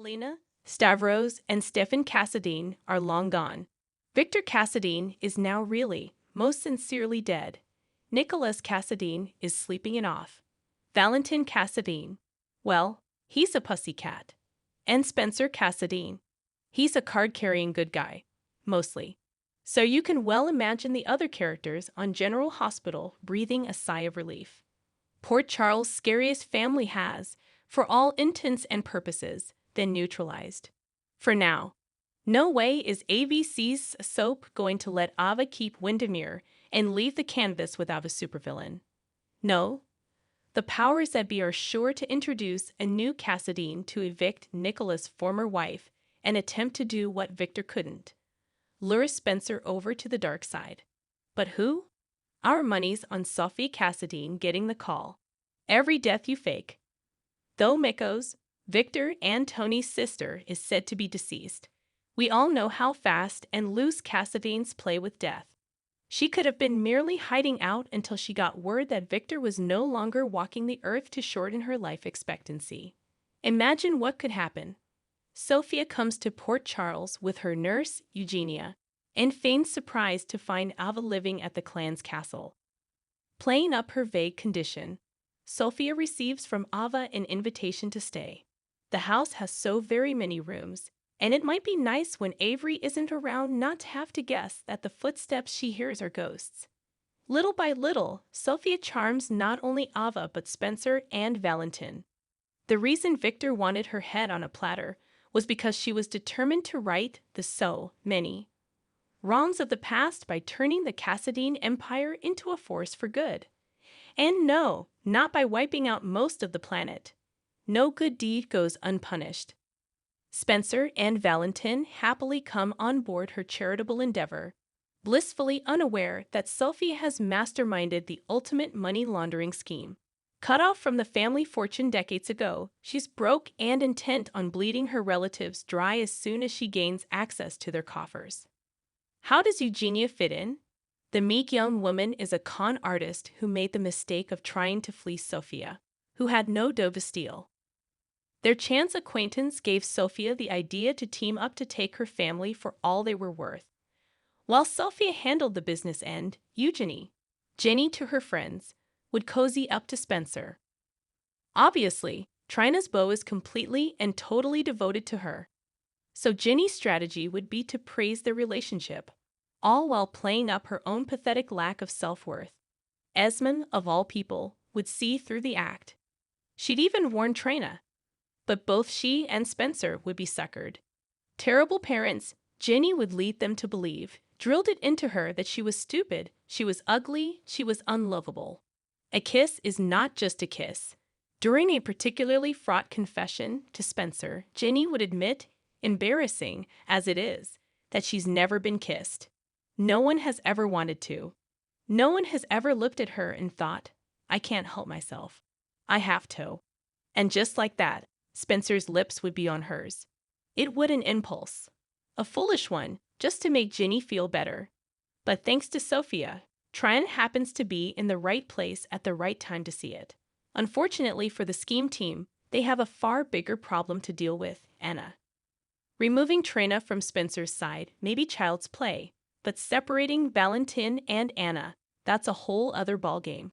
Helena, Stavros, and Stefan Cassadine are long gone. Victor Cassadine is now really, most sincerely dead. Nicholas Cassadine is sleeping it off. Valentin Cassadine, well, he's a pussycat. And Spencer Cassadine, he's a card-carrying good guy, mostly. So you can well imagine the other characters on General Hospital breathing a sigh of relief. Port Charles' scariest family has, for all intents and purposes, been neutralized. For now. No way is ABC's soap going to let Ava keep Windermere and leave the canvas without a supervillain. No. The powers that be are sure to introduce a new Cassadine to evict Nicholas' former wife and attempt to do what Victor couldn't. Lure Spencer over to the dark side. But who? Our money's on Sophie Cassadine getting the call. Every death you fake. Though Mikko's, Victor and Tony's sister, is said to be deceased, we all know how fast and loose Cassadines play with death. She could have been merely hiding out until she got word that Victor was no longer walking the earth to shorten her life expectancy. Imagine what could happen. Sophia comes to Port Charles with her nurse, Eugenia, and feigns surprise to find Ava living at the clan's castle. Playing up her vague condition, Sophia receives from Ava an invitation to stay. The house has so very many rooms, and it might be nice when Avery isn't around not to have to guess that the footsteps she hears are ghosts. Little by little, Sophia charms not only Ava but Spencer and Valentin. The reason Victor wanted her head on a platter was because she was determined to right the so many wrongs of the past by turning the Cassadine Empire into a force for good. And no, not by wiping out most of the planet. No good deed goes unpunished. Spencer and Valentin happily come on board her charitable endeavor, blissfully unaware that Sophie has masterminded the ultimate money laundering scheme. Cut off from the family fortune decades ago, she's broke and intent on bleeding her relatives dry as soon as she gains access to their coffers. How does Eugenia fit in? The meek young woman is a con artist who made the mistake of trying to fleece Sophia, who had no dough to steal. Their chance acquaintance gave Sophia the idea to team up to take her family for all they were worth. While Sophia handled the business end, Eugenie, Jenny to her friends, would cozy up to Spencer. Obviously, Trina's beau is completely and totally devoted to her. So Jenny's strategy would be to praise their relationship, all while playing up her own pathetic lack of self-worth. Esmond, of all people, would see through the act. She'd even warn Trina. But both she and Spencer would be suckered. Terrible parents, Jenny would lead them to believe, drilled it into her that she was stupid, she was ugly, she was unlovable. A kiss is not just a kiss. During a particularly fraught confession to Spencer, Jenny would admit, embarrassing as it is, that she's never been kissed. No one has ever wanted to. No one has ever looked at her and thought, I can't help myself. I have to. And just like that, Spencer's lips would be on hers. It would an impulse. A foolish one, just to make Jenny feel better. But thanks to Sophia, Trine happens to be in the right place at the right time to see it. Unfortunately for the scheme team, they have a far bigger problem to deal with, Anna. Removing Trina from Spencer's side may be child's play, but separating Valentin and Anna, that's a whole other ballgame.